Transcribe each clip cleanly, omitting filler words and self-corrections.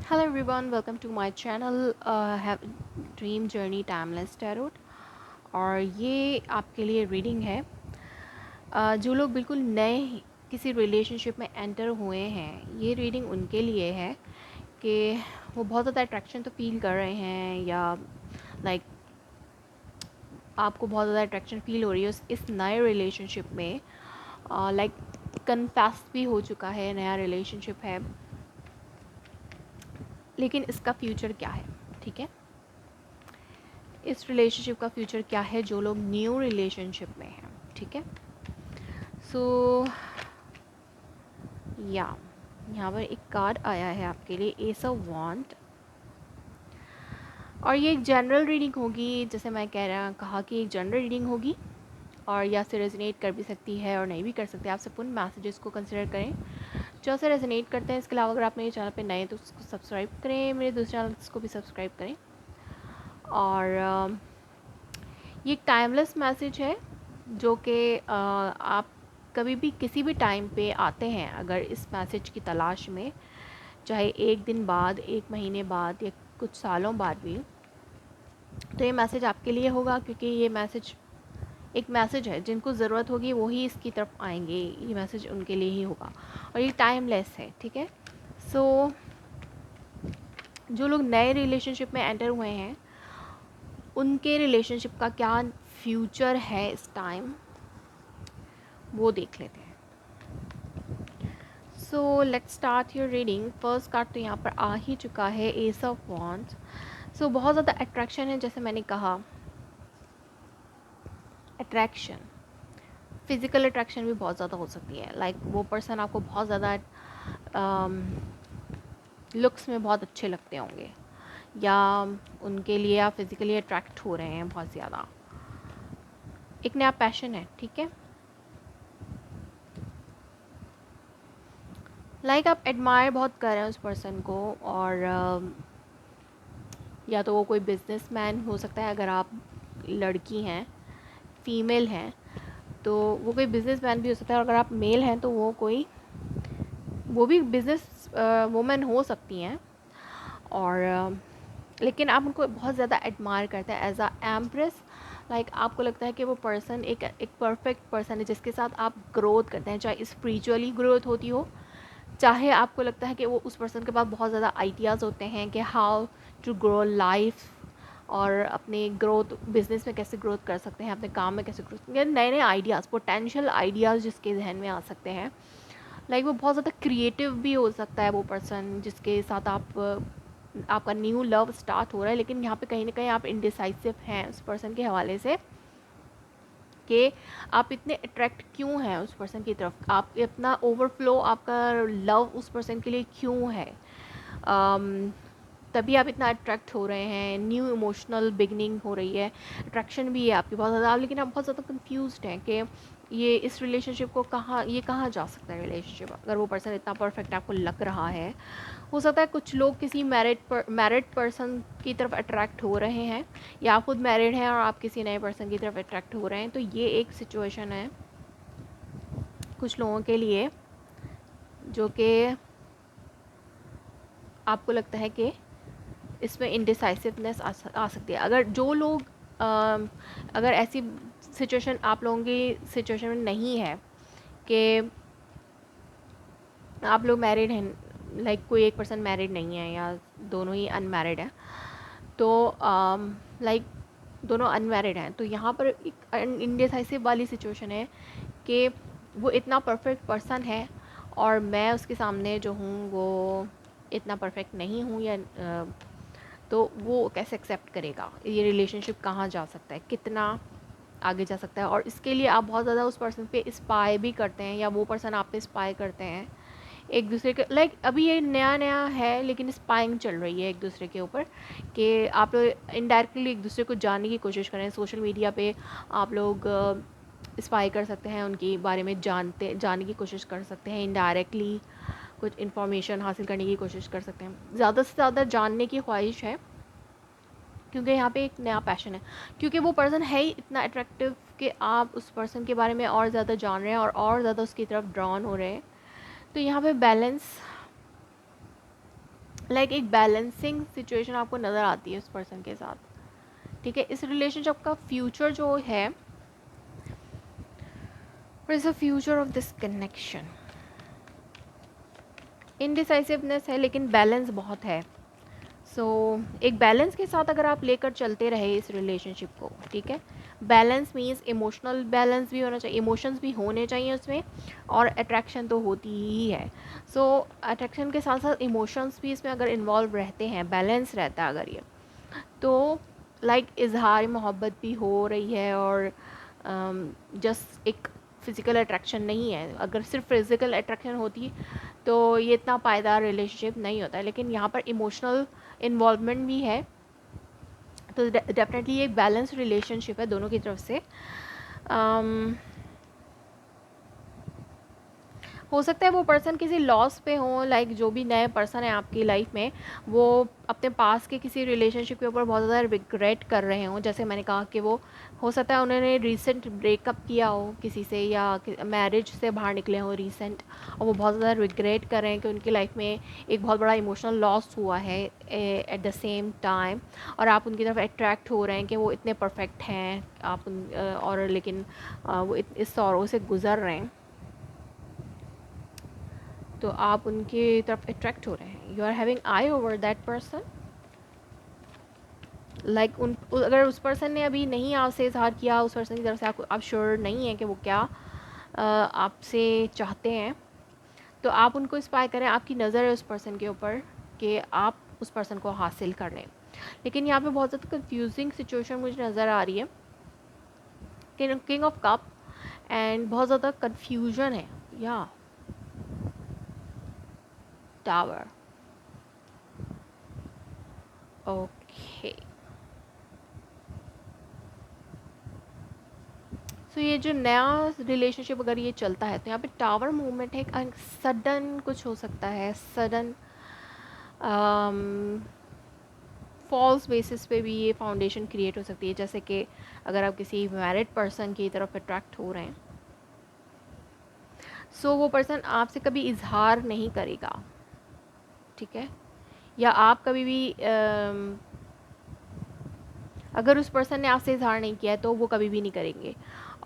Hello everyone, welcome to my channel have Dream Journey Timeless Tarot। और ये आपके लिए रीडिंग है। जो लोग बिल्कुल नए किसी रिलेशनशिप में एंटर हुए हैं, ये रीडिंग उनके लिए है कि वो बहुत ज़्यादा अट्रैक्शन तो फील कर रहे हैं, या लाइक आपको बहुत ज़्यादा अट्रैक्शन फील हो रही है इस नए रिलेशनशिप में। लाइक कन्फेस भी हो चुका है, नया रिलेशनशिप है, लेकिन इसका फ्यूचर क्या है? ठीक है, इस रिलेशनशिप का फ्यूचर क्या है जो लोग न्यू रिलेशनशिप में हैं। ठीक है, सो या यहाँ पर एक कार्ड आया है आपके लिए, एस ऑफ वांड। और ये एक जनरल रीडिंग होगी, जैसे मैं कहा कि एक जनरल रीडिंग होगी, और या से रेजोनेट कर भी सकती है और नहीं भी कर सकते। आप सब उन मैसेजेस को कंसिडर करें जो से रेजोनेट करते हैं। इसके अलावा अगर आप मेरे चैनल पे नए हैं तो उसको सब्सक्राइब करें, मेरे दूसरे चैनल को भी सब्सक्राइब करें। और ये एक टाइमलेस मैसेज है जो कि आप कभी भी किसी भी टाइम पे आते हैं अगर इस मैसेज की तलाश में, चाहे एक दिन बाद, एक महीने बाद, या कुछ सालों बाद भी, तो ये मैसेज आपके लिए होगा, क्योंकि ये मैसेज एक मैसेज है। जिनको ज़रूरत होगी वो ही इसकी तरफ आएंगे, ये मैसेज उनके लिए ही होगा, और ये टाइमलेस है। ठीक है, सो जो लोग नए रिलेशनशिप में एंटर हुए हैं, उनके रिलेशनशिप का क्या फ्यूचर है इस टाइम, वो देख लेते हैं। So let's start your reading. First card तो यहाँ पर आ ही चुका है, एस ऑफ वॉन्ड्स। सो बहुत ज़्यादा अट्रैक्शन है, जैसे मैंने कहा, अट्रैक्शन, फिज़िकल अट्रैक्शन भी बहुत ज़्यादा हो सकती है। लाइक वो पर्सन आपको बहुत ज़्यादा लुक्स में बहुत अच्छे लगते होंगे, या उनके लिए आप फिज़िकली अट्रैक्ट हो रहे हैं बहुत ज़्यादा। एक नया पैशन है। ठीक है, लाइक आप एडमायर बहुत कर रहे हैं उस पर्सन को, और या तो वो कोई बिजनेसमैन हो सकता है, अगर आप लड़की हैं, फीमेल हैं, तो वो कोई बिजनेसमैन भी हो सकता है। और अगर आप मेल हैं तो वो भी बिजनेस वुमेन हो सकती हैं। और लेकिन आप उनको बहुत ज़्यादा एडमायर करते हैं एज अ एम्प्रेस। लाइक आपको लगता है कि वो पर्सन एक परफेक्ट पर्सन है जिसके साथ आप ग्रोथ करते हैं, चाहे स्पिरिचुअली ग्रोथ होती हो, चाहे आपको लगता है कि वो उस पर्सन के पास बहुत ज़्यादा आइडियाज़ होते हैं कि हाउ टू ग्रो लाइफ, और अपने ग्रोथ, बिजनेस में कैसे ग्रोथ कर सकते हैं, अपने काम में कैसे ग्रोथ, नए नए आइडियाज़, पोटेंशियल आइडियाज़ जिसके जहन में आ सकते हैं। लाइक वो बहुत ज़्यादा क्रिएटिव भी हो सकता है वो पर्सन जिसके साथ आपका न्यू लव स्टार्ट हो रहा है। लेकिन यहाँ पे कहीं ना कहीं आप इनडिसाइसिव हैं उस पर्सन के हवाले से, कि आप इतने अट्रैक्ट क्यों हैं उस पर्सन की तरफ, आप इतना ओवरफ्लो आपका लव उस पर्सन के लिए क्यों है। तभी आप इतना अट्रैक्ट हो रहे हैं, न्यू इमोशनल बिगनिंग हो रही है, अट्रैक्शन भी है आपकी बहुत ज़्यादा। लेकिन आप बहुत ज़्यादा कंफ्यूज्ड हैं कि ये इस रिलेशनशिप को कहाँ जा सकता है रिलेशनशिप, अगर वो पर्सन इतना परफेक्ट आपको लग रहा है। हो सकता है कुछ लोग किसी मैरिड पर्सन की तरफ अट्रैक्ट हो रहे हैं, या आप खुद मैरिड हैं और आप किसी नए पर्सन की तरफ अट्रैक्ट हो रहे हैं। तो ये एक सिचुएशन है कुछ लोगों के लिए, जो कि आपको लगता है कि इसमें इनडिसाइसिवनेस आ सकती है। अगर जो लोग अगर ऐसी सिचुएशन आप लोगों की सिचुएशन में नहीं है कि आप लोग मैरिड हैं, लाइक कोई एक पर्सन मैरिड नहीं है या दोनों ही अनमैरिड हैं, तो लाइक दोनों अनमैरिड हैं, तो यहाँ पर एक इनडिसाइसिव वाली सिचुएशन है कि वो इतना परफेक्ट पर्सन है और मैं उसके सामने जो हूँ वो इतना परफेक्ट नहीं हूँ, या तो वो कैसे एक्सेप्ट करेगा, ये रिलेशनशिप कहाँ जा सकता है, कितना आगे जा सकता है। और इसके लिए आप बहुत ज़्यादा उस पर्सन पे स्पाई भी करते हैं, या वो पर्सन आप पे स्पाई करते हैं एक दूसरे के। लाइक अभी ये नया नया है, लेकिन स्पाइंग चल रही है एक दूसरे के ऊपर, कि आप लोग इनडायरेक्टली एक दूसरे को जानने की कोशिश करें। सोशल मीडिया पे आप लोग स्पाई कर सकते हैं, उनके बारे में जानने की कोशिश कर सकते हैं, इनडायरेक्टली कुछ इन्फॉर्मेशन हासिल करने की कोशिश कर सकते हैं। ज़्यादा से ज़्यादा जानने की ख्वाहिश है, क्योंकि यहाँ पे एक नया पैशन है, क्योंकि वो पर्सन है ही इतना अट्रैक्टिव कि आप उस पर्सन के बारे में और ज़्यादा जान रहे हैं और ज़्यादा उसकी तरफ ड्रॉन हो रहे हैं। तो यहाँ पे बैलेंस लाइक एक बैलेंसिंग सिचुएशन आपको नज़र आती है उस पर्सन के साथ, ठीक है। इस रिलेशनशिप का फ्यूचर जो है, what is the future of this connection? Indecisiveness है लेकिन बैलेंस बहुत है। सो एक बैलेंस के साथ अगर आप लेकर चलते रहे इस रिलेशनशिप को, ठीक है। बैलेंस मीन्स इमोशनल बैलेंस भी होना चाहिए, इमोशंस भी होने चाहिए उसमें, और अट्रैक्शन तो होती ही है। सो अट्रैक्शन के साथ साथ इमोशंस भी इसमें अगर इन्वॉल्व रहते हैं, बैलेंस रहता है अगर ये, तो लाइक इजहार मोहब्बत भी हो रही है, और जस्ट एक फ़िज़िकल अट्रैक्शन नहीं है। अगर सिर्फ फिज़िकल अट्रैक्शन होती तो ये इतना पायदार रिलेशनशिप नहीं होता है, लेकिन यहाँ पर इमोशनल इन्वॉल्वमेंट भी है, तो डेफिनेटली एक बैलेंस रिलेशनशिप है दोनों की तरफ से। हो सकता है वो पर्सन किसी लॉस पे हो, लाइक जो भी नए पर्सन है आपकी लाइफ में, वो अपने पास के किसी रिलेशनशिप के ऊपर बहुत ज़्यादा रिग्रेट कर रहे हों। जैसे मैंने कहा कि वो हो सकता है उन्होंने रिसेंट ब्रेकअप किया हो किसी से, या मैरिज से बाहर निकले हों रिसेंट, और वो बहुत ज़्यादा रिग्रेट कर रहे हैं कि उनकी लाइफ में एक बहुत बड़ा इमोशनल लॉस हुआ है एट द सेम टाइम, और आप उनकी तरफ अट्रैक्ट हो रहे हैं कि वो इतने परफेक्ट हैं आप और लेकिन वो इस सौरों से गुज़र रहे हैं, तो आप उनकी तरफ अट्रैक्ट हो रहे हैं। You are having eye over that person, like अगर उस पर्सन ने अभी नहीं आपसे इजहार किया, उस पर्सन की तरफ से आप श्योर नहीं है कि वो क्या आपसे चाहते हैं, तो आप उनको इंस्पायर करें। आपकी नज़र है उस पर्सन के ऊपर कि आप उस पर्सन को हासिल कर लें। लेकिन यहाँ पे बहुत ज़्यादा कंफ्यूजिंग सिचुएशन मुझे नज़र आ रही है, किंग ऑफ कप, एंड बहुत ज़्यादा कंफ्यूजन है, या टावर। ओके, सो ये जो नया रिलेशनशिप अगर ये चलता है, तो यहाँ पे टावर मूवमेंट है, एक सडन कुछ हो सकता है, सडन फॉल्स बेसिस पे भी ये फाउंडेशन क्रिएट हो सकती है। जैसे कि अगर आप किसी मैरिड पर्सन की तरफ अट्रैक्ट हो रहे हैं, सो वो पर्सन आपसे कभी इजहार नहीं करेगा, ठीक है। या आप कभी भी अगर उस पर्सन ने आपसे इजहार नहीं किया है तो वो कभी भी नहीं करेंगे,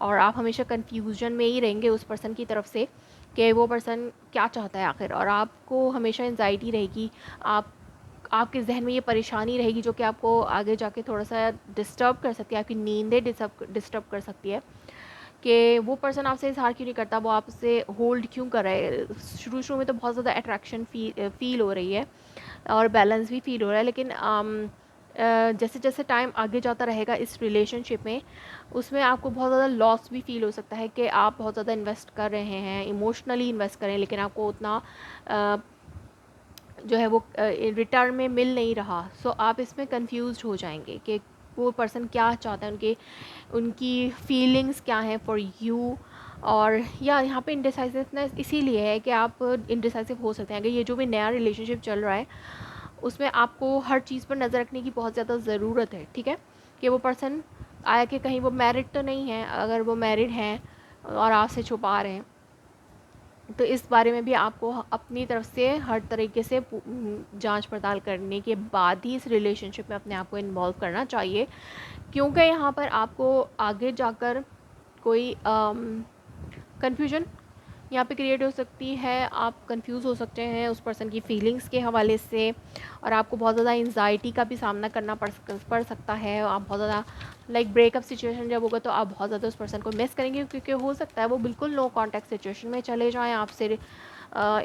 और आप हमेशा कन्फ्यूजन में ही रहेंगे उस पर्सन की तरफ से कि वो पर्सन क्या चाहता है आखिर, और आपको हमेशा एंजाइटी रहेगी, आपके जहन में ये परेशानी रहेगी जो कि आपको आगे जाके थोड़ा सा डिस्टर्ब कर सकती है, आपकी नींदें डिस्टर्ब कर सकती है कि वो पर्सन आपसे इजहार क्यों नहीं करता, वो आपसे होल्ड क्यों कर रहा है। शुरू शुरू में तो बहुत ज़्यादा अट्रैक्शन फील हो रही है और बैलेंस भी फील हो रहा है, लेकिन जैसे जैसे टाइम आगे जाता रहेगा इस रिलेशनशिप में, उसमें आपको बहुत ज़्यादा लॉस भी फील हो सकता है कि आप बहुत ज़्यादा इन्वेस्ट कर रहे हैं, इमोशनली इन्वेस्ट करें, लेकिन आपको उतना जो है वो रिटर्न में मिल नहीं रहा। सो आप इसमें कंफ्यूज हो जाएंगे कि वो पर्सन क्या चाहता है, उनकी फीलिंग्स क्या हैं फॉर यू। और या यहाँ पे इंडिसाइसिवनेस इसीलिए है कि आप इंडिसाइसिव हो सकते हैं अगर ये जो भी नया रिलेशनशिप चल रहा है उसमें आपको हर चीज़ पर नज़र रखने की बहुत ज़्यादा ज़रूरत है, ठीक है। कि वो पर्सन आया कि कहीं वो मैरिड तो नहीं है, अगर वो मैरिड हैं और आपसे छुपा रहे हैं तो इस बारे में भी आपको अपनी तरफ से हर तरीके से जांच पड़ताल करने के बाद ही इस रिलेशनशिप में अपने आप को इन्वॉल्व करना चाहिए, क्योंकि यहाँ पर आपको आगे जाकर कोई कन्फ्यूजन यहाँ पे क्रिएट हो सकती है। आप कंफ्यूज हो सकते हैं उस पर्सन की फीलिंग्स के हवाले से, और आपको बहुत ज़्यादा एंजाइटी का भी सामना करना पड़ सकता है। आप बहुत ज़्यादा लाइक ब्रेकअप सिचुएशन जब होगा तो आप बहुत ज़्यादा उस पर्सन को मिस करेंगे, क्योंकि हो सकता है वो बिल्कुल नो कॉन्टैक्ट सिचुएशन में चले जाएँ, आपसे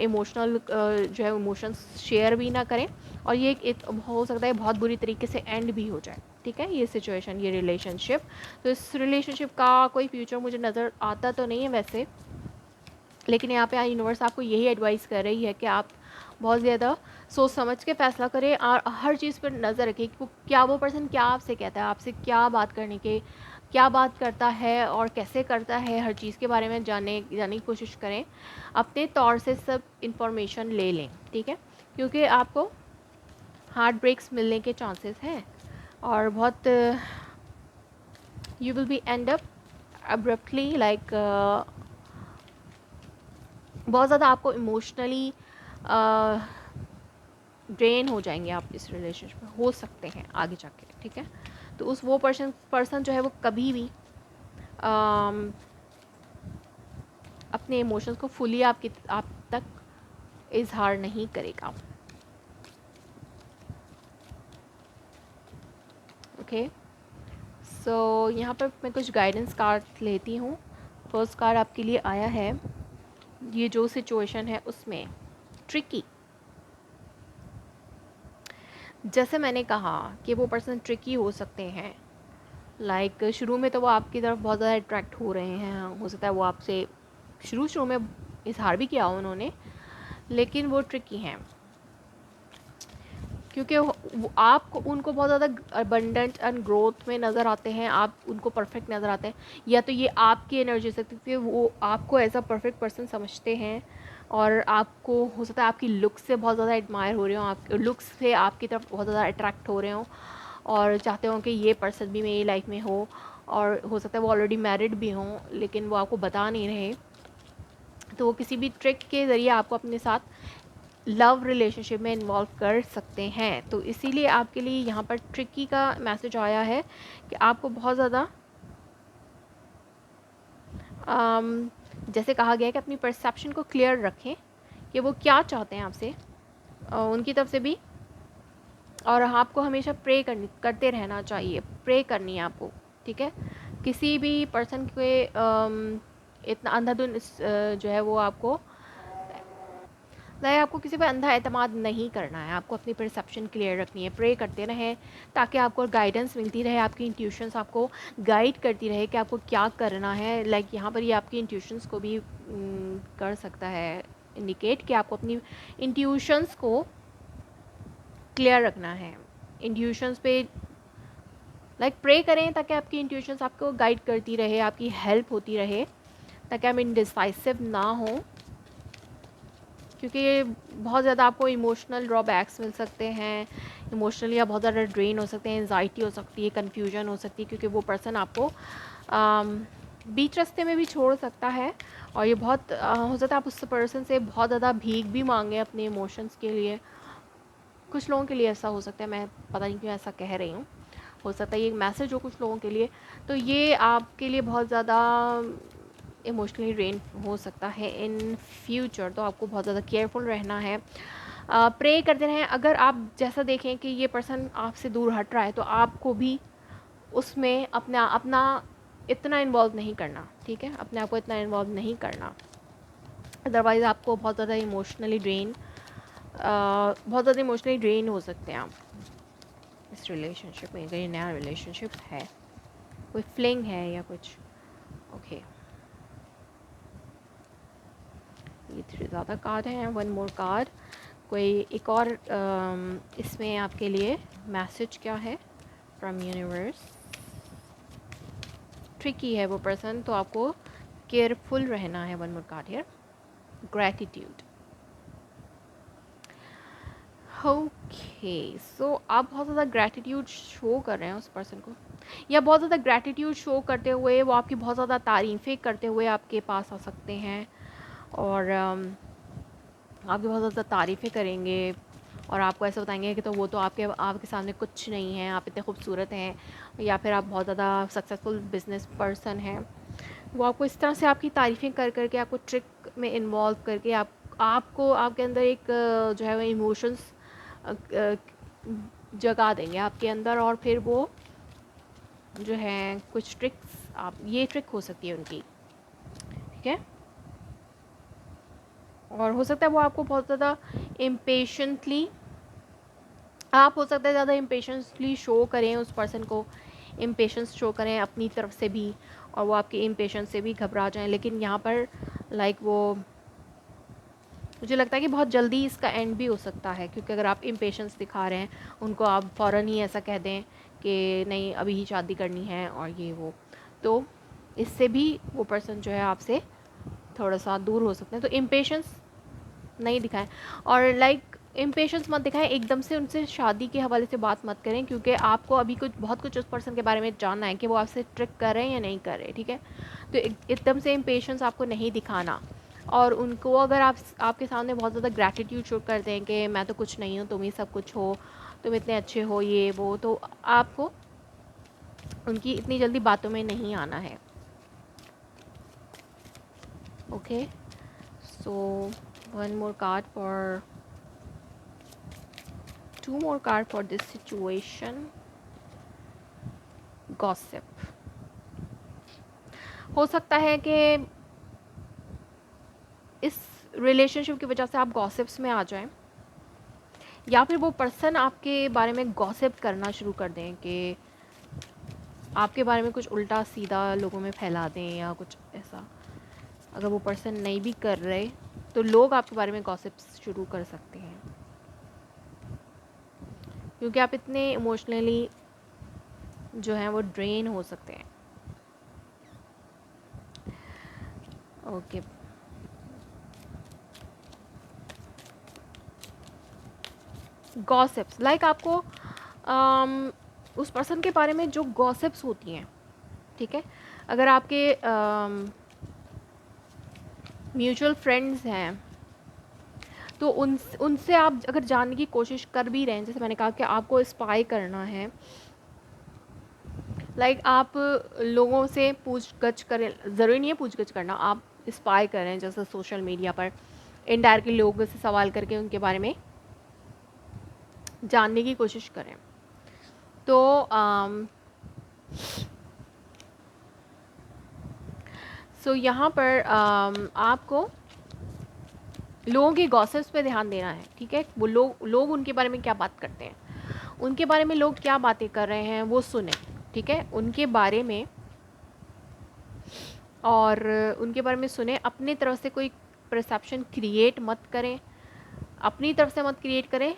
इमोशनल जो है इमोशंस शेयर भी ना करें, और ये हो सकता है बहुत बुरी तरीके से एंड भी हो जाए, ठीक है, ये सिचुएशन, ये रिलेशनशिप। तो इस रिलेशनशिप का कोई फ्यूचर मुझे नज़र आता तो नहीं है वैसे, लेकिन यहाँ पे यूनिवर्स आपको यही एडवाइस कर रही है कि आप बहुत ज़्यादा सोच समझ के फ़ैसला करें और हर चीज़ पर नज़र रखें कि वो पर्सन क्या आपसे कहता है, आपसे क्या बात करने के, क्या बात करता है और कैसे करता है, हर चीज़ के बारे में जानने की कोशिश करें। अपने तौर से सब इंफॉर्मेशन ले लें, ठीक है, क्योंकि आपको हार्ट ब्रेक्स मिलने के चांसेस हैं और बहुत you will be and up abruptly, like बहुत ज़्यादा आपको इमोशनली ड्रेन हो जाएंगे आप इस रिलेशनशिप में, हो सकते हैं आगे जाके, ठीक है। तो उस वो पर्सन जो है वो कभी भी अपने इमोशंस को फुली आप तक इजहार नहीं करेगा। ओके, सो यहाँ पर मैं कुछ गाइडेंस कार्ड लेती हूँ। फर्स्ट कार्ड आपके लिए आया है, ये जो सिचुएशन है उसमें ट्रिकी, जैसे मैंने कहा कि वो पर्सन ट्रिकी हो सकते हैं। लाइक शुरू में तो वो आपकी तरफ बहुत ज़्यादा अट्रैक्ट हो रहे हैं, हो सकता है वो आपसे शुरू में इजहार भी किया हो उन्होंने, लेकिन वो ट्रिकी हैं क्योंकि आपको उनको बहुत ज़्यादा अबंडेंट एंड ग्रोथ में नज़र आते हैं, आप उनको परफेक्ट नज़र आते हैं, या तो ये आपकी एनर्जी से, क्योंकि वो आपको एज अ परफेक्ट पर्सन समझते हैं और आपको हो सकता है आपकी लुक्स से बहुत ज़्यादा एडमायर हो रहे हो, आप लुक्स से आपकी तरफ बहुत ज़्यादा अट्रैक्ट हो रहे हो और चाहते हो कि ये पर्सन भी मेरी लाइफ में हो, और हो सकता है वो ऑलरेडी मैरिड भी हों लेकिन वो आपको बता नहीं रहे, तो वो किसी भी ट्रिक के ज़रिए आपको अपने साथ लव रिलेशनशिप में इन्वॉल्व कर सकते हैं। तो इसीलिए आपके लिए यहाँ पर ट्रिकी का मैसेज आया है कि आपको बहुत ज़्यादा जैसे कहा गया है कि अपनी परसेप्शन को क्लियर रखें कि वो क्या चाहते हैं आपसे, उनकी तरफ से भी, और आपको हमेशा करते रहना चाहिए, प्रे करनी है आपको, ठीक है। किसी भी पर्सन के इतना अंधाधुन जो है वो आपको आपको किसी पर अंधा एतमाद नहीं करना है, आपको अपनी परसेप्शन क्लियर रखनी है, प्रे करते रहें ताकि आपको गाइडेंस मिलती रहे, आपकी इंट्यूशंस आपको गाइड करती रहे कि आपको क्या करना है। लाइक यहाँ पर ये आपकी इंट्यूशंस को भी कर सकता है इंडिकेट कि आपको अपनी इंट्यूशंस को क्लियर रखना है। इंट्यूशंस पे लाइक प्रे करें ताकि आपकी इंट्यूशंस आपको गाइड करती रहे, आपकी हेल्प होती रहे, ताकि आप इनडिसाइसिव ना हो, क्योंकि बहुत ज़्यादा आपको इमोशनल ड्रॉबैक्स मिल सकते हैं, इमोशनली आप बहुत ज़्यादा ड्रेन हो सकते हैं, एंजाइटी हो सकती है, कन्फ्यूजन हो सकती है, क्योंकि वो पर्सन आपको बीच रास्ते में भी छोड़ सकता है, और ये बहुत हो सकता है आप उस पर्सन से बहुत ज़्यादा भीख भी मांगे अपने इमोशंस के लिए। कुछ लोगों के लिए ऐसा हो सकता है, मैं पता नहीं क्यों ऐसा कह रही हूँ, हो सकता है ये एक मैसेज हो कुछ लोगों के लिए, तो ये आपके लिए बहुत ज़्यादा इमोशनली ड्रेन हो सकता है इन फ्यूचर, तो आपको बहुत ज़्यादा केयरफुल रहना है, प्रे करते रहें। अगर आप जैसा देखें कि ये पर्सन आपसे दूर हट रहा है तो आपको भी उसमें अपना इतना इन्वॉल्व नहीं करना, ठीक है, अपने आप को इतना इन्वॉल्व नहीं करना, अदरवाइज़ आपको बहुत ज़्यादा इमोशनली ड्रेन हो सकते हैं आप इस रिलेशनशिप में, अगर ये नया रिलेशनशिप है, कोई फ्लिंग है या कुछ। ओके, ये 3 ज़्यादा कार्ड हैं, 1 मोर कार्ड, कोई एक और इसमें आपके लिए मैसेज क्या है फ्रॉम यूनिवर्स। ट्रिकी है वो पर्सन, तो आपको केयरफुल रहना है। 1 मोर कार्ड हियर, ग्रैटिट्यूड। ओके, सो आप बहुत ज़्यादा ग्रैटिट्यूड शो कर रहे हैं उस पर्सन को, या बहुत ज़्यादा ग्रैटिट्यूड शो करते हुए वो आपकी बहुत ज़्यादा तारीफ़ें करते हुए आपके पास आ सकते हैं, और आपकी बहुत ज़्यादा तारीफ़ें करेंगे और आपको ऐसा बताएंगे कि तो वो तो आपके सामने कुछ नहीं है, आप इतने खूबसूरत हैं, या फिर आप बहुत ज़्यादा सक्सेसफुल बिजनेस पर्सन हैं। वो आपको इस तरह से आपकी तारीफ़ें कर करके आपको ट्रिक में इन्वॉल्व करके आपको आपके अंदर एक जो है वो इमोशंस जगा देंगे आपके अंदर, और फिर वो जो है कुछ ट्रिक्स, आप ये ट्रिक हो सकती है उनकी, ठीक है। और हो सकता है वो आपको बहुत ज़्यादा इम्पेशेंटली, आप हो सकता है ज़्यादा इम्पेशेंसली शो करें उस पर्सन को, इम्पेशेंस शो करें अपनी तरफ से भी, और वो आपके इम्पेशेंस से भी घबरा जाएं, लेकिन यहाँ पर लाइक वो मुझे लगता है कि बहुत जल्दी इसका एंड भी हो सकता है, क्योंकि अगर आप इम्पेशेंस दिखा रहे हैं उनको, आप फ़ौरन ही ऐसा कह दें कि नहीं अभी ही शादी करनी है और ये वो, तो इससे भी वो पर्सन जो है आपसे थोड़ा सा दूर हो सकते हैं। तो इम्पेशेंस नहीं दिखाएं, और लाइक इम्पेशेंस मत दिखाएं, एकदम से उनसे शादी के हवाले से बात मत करें, क्योंकि आपको अभी बहुत कुछ उस पर्सन के बारे में जानना है कि वो आपसे ट्रिक कर रहे हैं या नहीं कर रहे, ठीक है। तो एकदम से इम्पेशेंस आपको नहीं दिखाना, और उनको अगर आप आपके सामने बहुत ज़्यादा ग्रैटिट्यूड शो करते हैं कि मैं तो कुछ नहीं हूँ, तुम ही सब कुछ हो, तुम इतने अच्छे हो, ये वो, तो आपको उनकी इतनी जल्दी बातों में नहीं आना है। Okay, so one more card for, two more card for this situation. Gossip, हो सकता है कि इस रिलेशनशिप की वजह से आप गॉसिप्स में आ जाएं, या फिर वो पर्सन आपके बारे में गॉसिप करना शुरू कर दें कि आपके बारे में कुछ उल्टा सीधा लोगों में फैला दें या कुछ ऐसा। अगर वो पर्सन नहीं भी कर रहे तो लोग आपके बारे में गॉसिप्स शुरू कर सकते हैं, क्योंकि आप इतने इमोशनली जो हैं वो ड्रेन हो सकते हैं। ओके, गॉसिप्स लाइक आपको उस पर्सन के बारे में जो गॉसिप्स होती हैं, ठीक है, अगर आपके म्यूचुअल फ्रेंड्स हैं तो उनसे आप अगर जानने की कोशिश कर भी रहे हैं, जैसे मैंने कहा कि आपको स्पाई करना है, लाइक आप लोगों से पूछगछ करें, ज़रूरी नहीं है पूछगछ करना, आप स्पाई करें, जैसे सोशल मीडिया पर इनडायरेक्टली लोगों से सवाल करके उनके बारे में जानने की कोशिश करें। तो यहाँ पर आपको लोगों के गॉसिप्स पे ध्यान देना है, ठीक है। वो लोग उनके बारे में क्या बात करते हैं, उनके बारे में लोग क्या बातें कर रहे हैं वो सुने, ठीक है, उनके बारे में, और उनके बारे में सुने। अपनी तरफ से कोई परसेप्शन क्रिएट मत करें, अपनी तरफ से मत क्रिएट करें,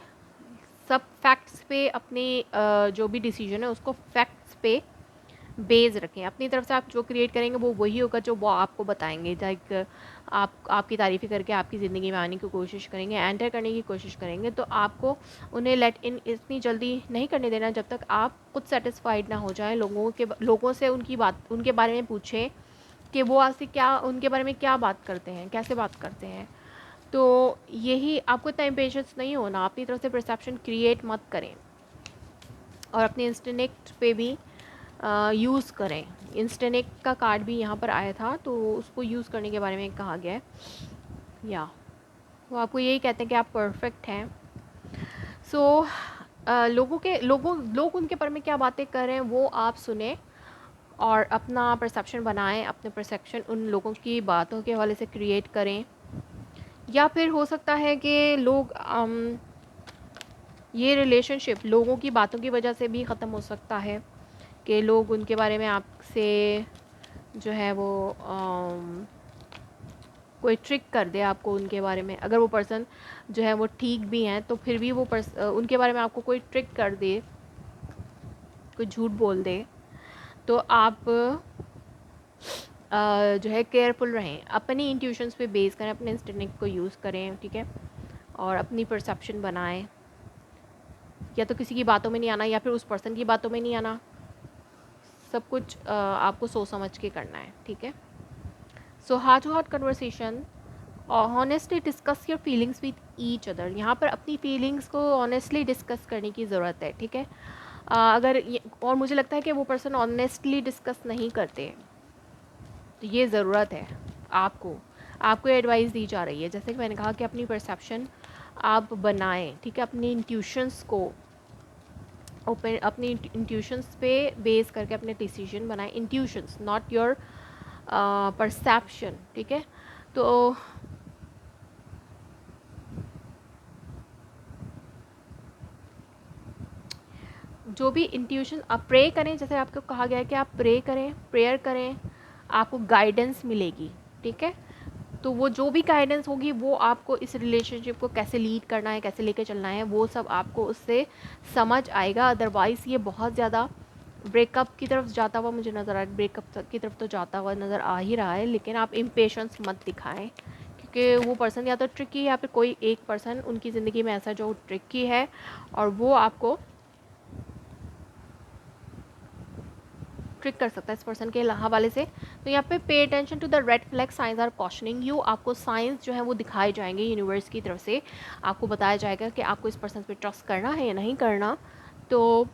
सब फैक्ट्स पे अपने जो भी डिसीजन है उसको फैक्ट्स पे बेस रखें। अपनी तरफ से आप जो क्रिएट करेंगे वो वही होगा जो वो आपको बताएंगे। लाइक आपकी तारीफ़ें करके आपकी ज़िंदगी में आने की कोशिश करेंगे, एंटर करने की कोशिश करेंगे, तो आपको उन्हें लेट इन इतनी जल्दी नहीं करने देना जब तक आप खुद सेटिस्फाइड ना हो जाएं। लोगों से उनके बारे में पूछें कि वो आपसे क्या, उनके बारे में क्या बात करते हैं, कैसे बात करते हैं। तो यही, आपको इतना इम्पेशेंस नहीं होना, अपनी तरफ से परसेप्शन क्रिएट मत करें, और अपने इंस्टिंक्ट पे भी यूज़ करें। इंस्टिंक्ट का कार्ड भी यहाँ पर आया था, तो उसको यूज़ करने के बारे में कहा गया है। या वो आपको यही कहते हैं कि आप परफेक्ट हैं। सो लोग उनके बारे में क्या बातें कर रहे हैं वो आप सुने, और अपना परसेप्शन बनाएं, अपने परसेप्शन उन लोगों की बातों के हवाले से क्रिएट करें। या फिर हो सकता है कि लोग ये रिलेशनशिप लोगों की बातों की वजह से भी ख़त्म हो सकता है, कि लोग उनके बारे में आपसे जो है वो कोई ट्रिक कर दे आपको उनके बारे में। अगर वो पर्सन जो है वो ठीक भी हैं तो फिर भी वो उनके बारे में आपको कोई ट्रिक कर दे, कोई झूठ बोल दे, तो आप जो है केयरफुल रहें, अपनी इंट्यूशंस पे बेस करें, अपने इंस्टिंक्ट को यूज़ करें, ठीक है, और अपनी परसेप्शन बनाएं। या तो किसी की बातों में नहीं आना, या फिर उस पर्सन की बातों में नहीं आना, सब कुछ आपको सोच समझ के करना है, ठीक है। So heart to heart conversation, honestly discuss your feelings with each other. यहाँ पर अपनी फीलिंग्स को ऑनेस्टली डिस्कस करने की ज़रूरत है, ठीक है। और मुझे लगता है कि वो पर्सन ऑनेस्टली डिस्कस नहीं करते, तो ये ज़रूरत है आपको एडवाइस दी जा रही है। जैसे कि मैंने कहा कि अपनी परसेप्शन आप बनाएं, ठीक है, अपनी इंट्यूशंस को अपनी इंट्यूशंस पे बेस करके अपने डिसीजन बनाएं। इंट्यूशंस, नॉट योर परसेप्शन, ठीक है। तो जो भी इंट्यूशन, आप प्रे करें, जैसे आपको कहा गया है कि आप प्रे करें, प्रेयर करें, आपको गाइडेंस मिलेगी, ठीक है। तो वो जो भी गाइडेंस होगी वो आपको इस रिलेशनशिप को कैसे लीड करना है, कैसे लेके चलना है, वो सब आपको उससे समझ आएगा। अदरवाइज़ ये बहुत ज़्यादा ब्रेकअप की तरफ जाता हुआ मुझे नज़र आ रहा है, ब्रेकअप की तरफ तो जाता हुआ नज़र आ ही रहा है। लेकिन आप इम्पेशेंस मत दिखाएं, क्योंकि वो पर्सन या तो ट्रिकी है, या फिर कोई एक पर्सन उनकी ज़िंदगी में ऐसा जो ट्रिकी है, और वो आपको ट्रिक कर सकता है इस पर्सन के हवाले से। तो यहाँ पे pay attention to the red flag signs are cautioning you, आपको साइंस जो है वो दिखाए जाएंगे यूनिवर्स की तरफ से, आपको बताया जाएगा कि आपको इस पर्सन पे ट्रस्ट करना है या नहीं करना। तो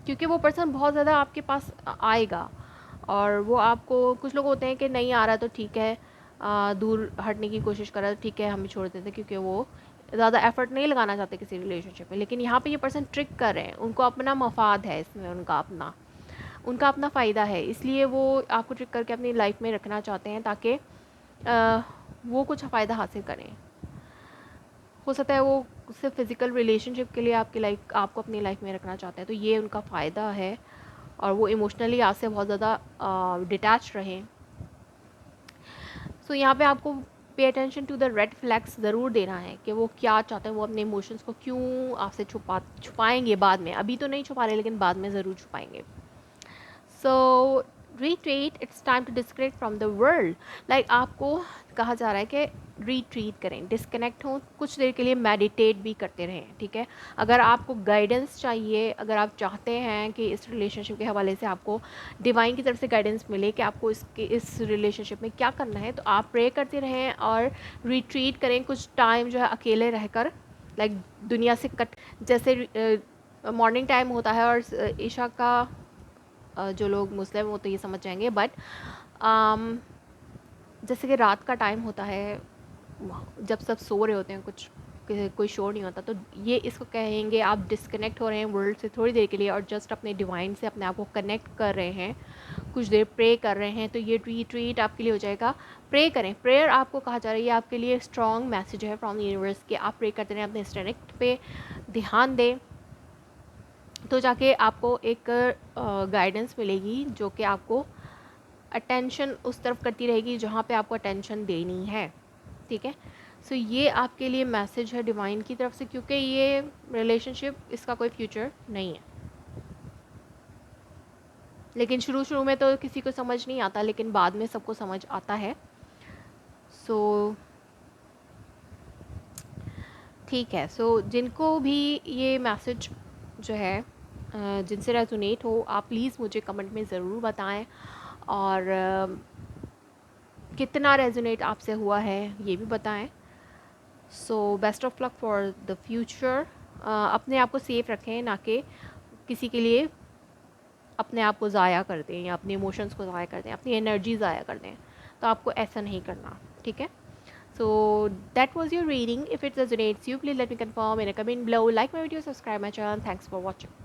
क्योंकि वो पर्सन बहुत ज़्यादा आपके पास आएगा, और वो आपको, कुछ लोग होते हैं कि नहीं आ रहा तो ठीक है, दूर हटने की कोशिश कर रहा है तो ठीक है, हम भी छोड़ देते हैं, क्योंकि वो ज़्यादा एफर्ट नहीं लगाना चाहते किसी रिलेशनशिप में। लेकिन यहाँ पे ये पर्सन ट्रिक कर रहे हैं, उनको अपना मफाद है इसमें, उनका अपना फ़ायदा है, इसलिए वो आपको ट्रिक करके अपनी लाइफ में रखना चाहते हैं, ताकि वो कुछ फ़ायदा हासिल करें। हो सकता है वो सिर्फ फिज़िकल रिलेशनशिप के लिए आपको अपनी लाइफ में रखना चाहते हैं, तो ये उनका फ़ायदा है, और वो इमोशनली आपसे बहुत ज़्यादा डिटैच रहें। सो यहाँ पे आपको pay attention to the red flags ज़रूर देना है कि वो क्या चाहते हैं, वो अपने इमोशंस को क्यों आपसे छुपाएंगे बाद में, अभी तो नहीं छुपा रहे लेकिन बाद में ज़रूर छुपाएंगे। So retreat, it's time to disconnect from the world. Like आपको कहा जा रहा है कि रिट्रीट करें, डिस्कनेक्ट हों, कुछ देर के लिए मेडिटेट भी करते रहें, ठीक है। अगर आपको गाइडेंस चाहिए, अगर आप चाहते हैं कि इस रिलेशनशिप के हवाले से आपको डिवाइन की तरफ से गाइडेंस मिले कि आपको इस रिलेशनशिप में क्या करना है, तो आप प्रे करते रहें और रिट्रीट करें कुछ टाइम जो है अकेले रहकर, लाइक दुनिया से कट, जैसे मॉर्निंग टाइम होता है और ईशा का, जो लोग मुस्लिम हो तो ये समझ जाएंगे, बट जैसे कि रात का टाइम होता है जब सब सो रहे होते हैं, कोई शोर नहीं होता, तो ये इसको कहेंगे आप डिस्कनेक्ट हो रहे हैं वर्ल्ड से थोड़ी देर के लिए, और जस्ट अपने डिवाइन से अपने आप को कनेक्ट कर रहे हैं, कुछ देर प्रे कर रहे हैं, तो ये रिट्रीट आपके लिए हो जाएगा। प्रे करें, प्रेयर आपको कहा जा रहा है, ये आपके लिए स्ट्रॉन्ग मैसेज है फ्रॉम यूनिवर्स के, आप प्रे करते रहें, अपने स्ट्रेंथ पे ध्यान दें, तो जाके आपको एक गाइडेंस मिलेगी जो कि आपको अटेंशन उस तरफ करती रहेगी जहाँ पे आपको अटेंशन देनी है, ठीक है। सो ये आपके लिए मैसेज है डिवाइन की तरफ से, क्योंकि ये रिलेशनशिप, इसका कोई फ्यूचर नहीं है। लेकिन शुरू शुरू में तो किसी को समझ नहीं आता, लेकिन बाद में सबको समझ आता है। सो ठीक है। सो जिनको भी ये मैसेज जो है जिनसे रेजोनेट हो, आप प्लीज़ मुझे कमेंट में ज़रूर बताएं, और कितना रेजोनेट आपसे हुआ है ये भी बताएं। So best of luck for the future. अपने आप को सेफ रखें, ना कि किसी के लिए अपने आप को ज़ाया कर दें या अपने इमोशंस को ज़ाया कर दें, अपनी एनर्जी ज़ाया कर दें, तो आपको ऐसा नहीं करना, ठीक है। So that was your reading. If it resonates you, please let me confirm in a comment below. Like my video, subscribe my channel. Thanks for watching.